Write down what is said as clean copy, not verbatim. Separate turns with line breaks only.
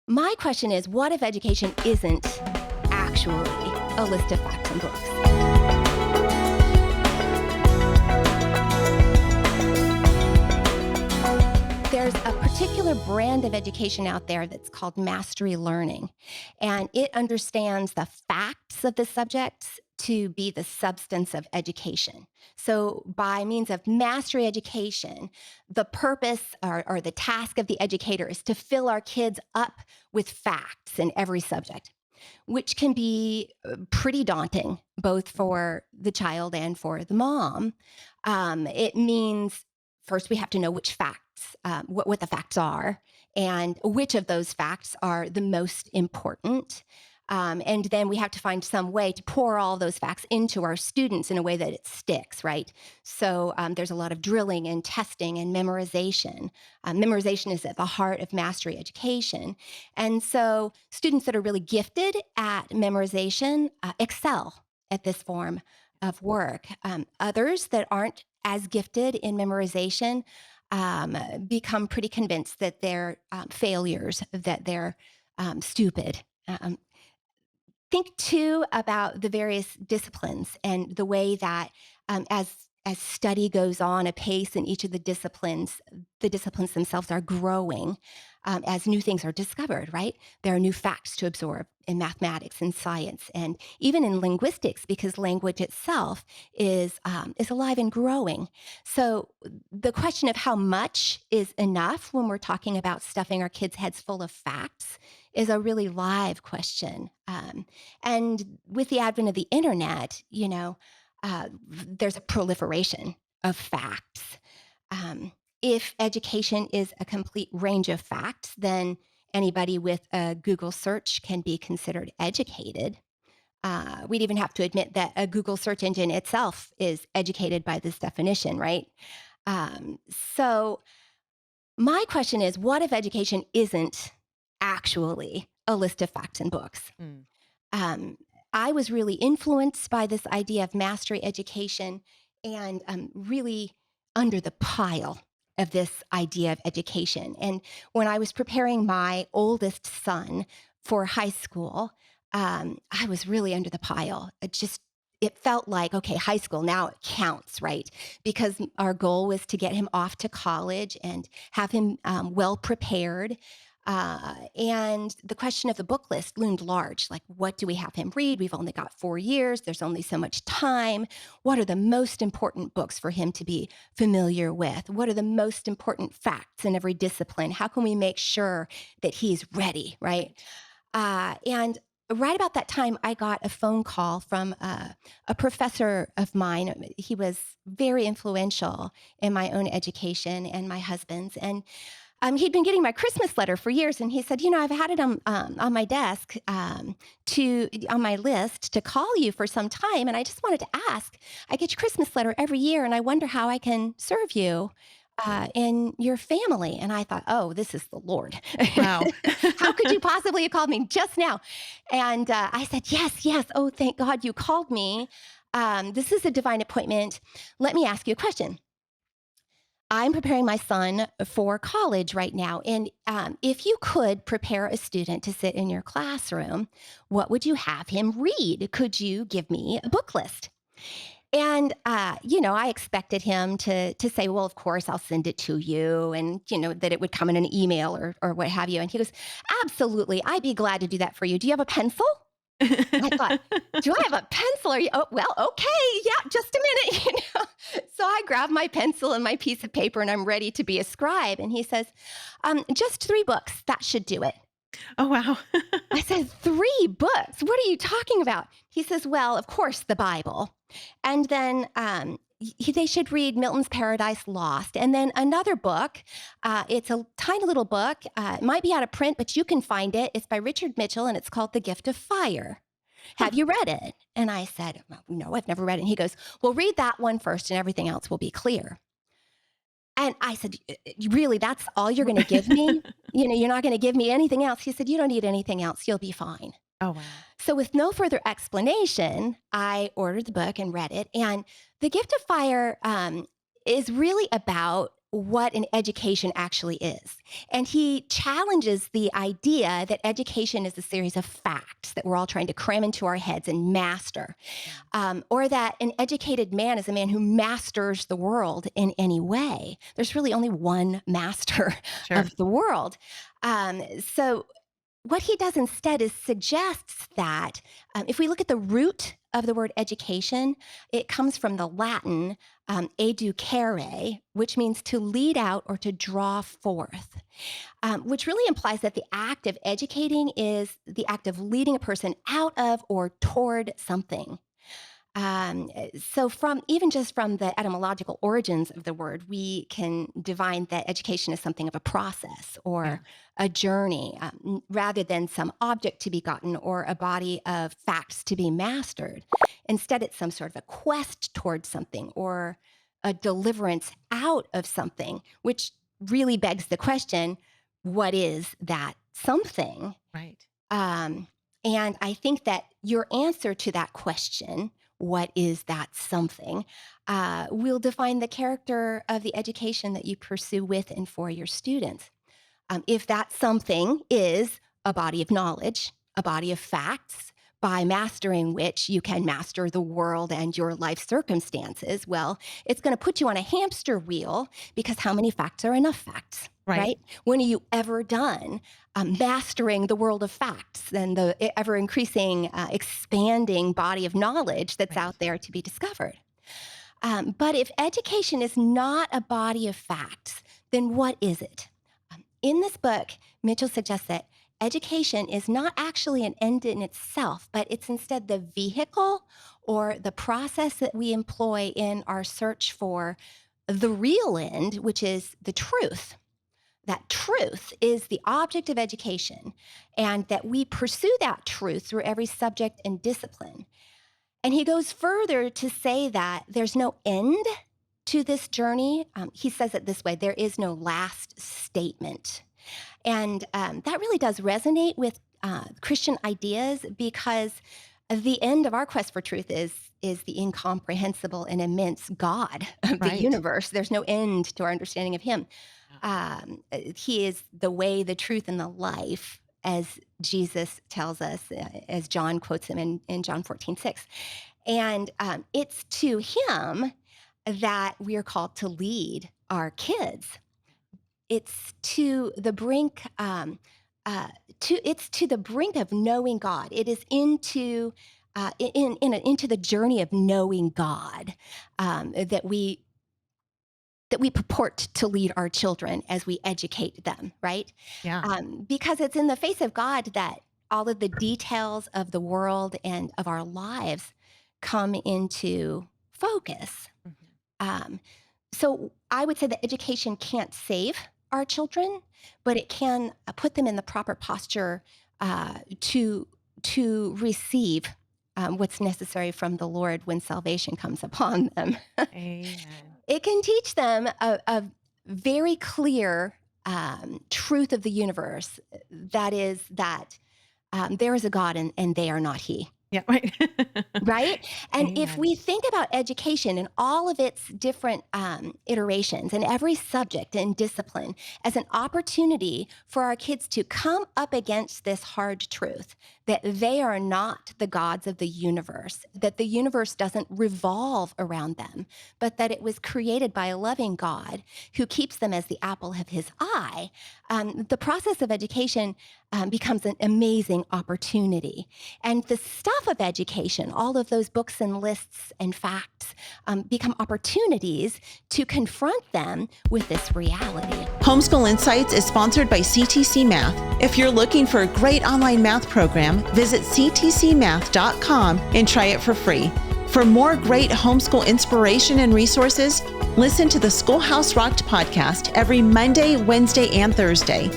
My question is, what if education isn't actually a list of facts and books? There's a particular brand of education out there that's called mastery learning, and it understands the facts of the subjects to be the substance of education. So, by means of mastery education, the purpose or the task of the educator is to fill our kids up with facts in every subject, which can be pretty daunting, both for the child and for the mom. It means first we have to know which facts, what the facts are, and which of those facts are the most important. And then we have to find some way to pour all those facts into our students in a way that it sticks, right? So there's a lot of drilling and testing and memorization. Memorization is at the heart of mastery education. And so students that are really gifted at memorization excel at this form of work. Others that aren't as gifted in memorization become pretty convinced that they're failures, that they're stupid. Think too about the various disciplines and the way that as study goes on apace in each of the disciplines themselves are growing as new things are discovered, right? There are new facts to absorb in mathematics and science and even in linguistics because language itself is alive and growing. So the question of how much is enough when we're talking about stuffing our kids' heads full of facts is a really live question. And with the advent of the internet, there's a proliferation of facts. If education is a complete range of facts, then anybody with a Google search can be considered educated. We'd even have to admit that a Google search engine itself is educated by this definition, right? So my question is, what if education isn't actually a list of facts and books?
Mm.
I was really influenced by this idea of mastery education and really under the pile of this idea of education. And when I was preparing my oldest son for high school, I was really under the pile. It felt like, okay, high school, now it counts, right? Because our goal was to get him off to college and have him well prepared. And the question of the book list loomed large. Like, what do we have him read? We've only got 4 years. There's only so much time. What are the most important books for him to be familiar with? What are the most important facts in every discipline? How can we make sure that he's ready, right? And right about that time, I got a phone call from a professor of mine. He was very influential in my own education and my husband's. And he'd been getting my Christmas letter for years, and he said, I've had it on my desk on my list to call you for some time, and I just wanted to ask. I get your Christmas letter every year, and I wonder how I can serve you in your family. And I thought, oh, this is the Lord.
Wow.
How could you possibly have called me just now? And I said, yes, yes. Oh, thank God you called me. This is a divine appointment. Let me ask you a question. I'm preparing my son for college right now. And if you could prepare a student to sit in your classroom, what would you have him read? Could you give me a book list? And, I expected him to say, well, of course, I'll send it to you and, that it would come in an email or what have you. And he goes, absolutely. I'd be glad to do that for you. Do you have a pencil? I thought, do I have a pencil? Are you? Oh, well, okay. Yeah, just a minute. So I grab my pencil and my piece of paper and I'm ready to be a scribe. And he says, just 3 books. That should do it.
Oh, wow.
I said, 3 books? What are you talking about? He says, well, of course, the Bible. And then they should read Milton's Paradise Lost. And then another book. It's a tiny little book. It might be out of print, but you can find it. It's by Richard Mitchell, and it's called The Gift of Fire.
Huh.
Have you read it? And I said, well, no, I've never read it. And he goes, well, read that one first, and everything else will be clear. And I said, really, that's all you're going to give me? You're not going to give me anything else? He said, you don't need anything else. You'll be fine.
Oh, wow.
So with no further explanation, I ordered the book and read it. And The Gift of Fire is really about what an education actually is. And he challenges the idea that education is a series of facts that we're all trying to cram into our heads and master, or that an educated man is a man who masters the world in any way. There's really only one master
Sure.
of the world. So what he does instead is suggests that if we look at the root of the word education, it comes from the Latin educere, which means to lead out or to draw forth, which really implies that the act of educating is the act of leading a person out of or toward something. So from even just from the etymological origins of the word, we can divine that education is something of a process
Yeah.
or a journey, rather than some object to be gotten or a body of facts to be mastered. Instead, it's some sort of a quest towards something or a deliverance out of something, which really begs the question, what is that something?
Right.
Um, and I think that your answer to that question, what is that something, will define the character of the education that you pursue with and for your students. If that something is a body of knowledge, a body of facts, by mastering which you can master the world and your life circumstances, well, it's going to put you on a hamster wheel because how many facts are enough facts,
Right.
right? When are you ever done mastering the world of facts and the ever increasing, expanding body of knowledge that's
Right.
out there to be discovered? But if education is not a body of facts, then what is it? In this book, Mitchell suggests that education is not actually an end in itself, but it's instead the vehicle or the process that we employ in our search for the real end, which is the truth. That truth is the object of education, and that we pursue that truth through every subject and discipline. And he goes further to say that there's no end to this journey. He says it this way: there is no last statement. And that really does resonate with Christian ideas, because the end of our quest for truth is the incomprehensible and immense God of the
Right.
universe. There's no end to our understanding of him. He is the way, the truth, and the life, as Jesus tells us, as John quotes him in John 14:6. And it's to him that we are called to lead our kids. It's to the brink, it's to the brink of knowing God. It is into the journey of knowing God, that we purport to lead our children as we educate them, right?
Yeah.
Because it's in the face of God that all of the details of the world and of our lives come into focus.
Mhm.
Um, so I would say that education can't save our children, but it can put them in the proper posture to receive what's necessary from the Lord when salvation comes upon them.
Amen.
It can teach them a very clear truth of the universe, that is that there is a God and they are not He.
Yeah. Right.
Right? And if
Amen.
we think about education and all of its different iterations and every subject and discipline as an opportunity for our kids to come up against this hard truth that they are not the gods of the universe, that the universe doesn't revolve around them, but that it was created by a loving God who keeps them as the apple of his eye, the process of education becomes an amazing opportunity. And the stuff of education, all of those books and lists and facts, become opportunities to confront them with this reality.
Homeschool Insights is sponsored by CTC Math. If you're looking for a great online math program, visit ctcmath.com and try it for free. For more great homeschool inspiration and resources, listen to the Schoolhouse Rocked podcast every Monday, Wednesday, and Thursday.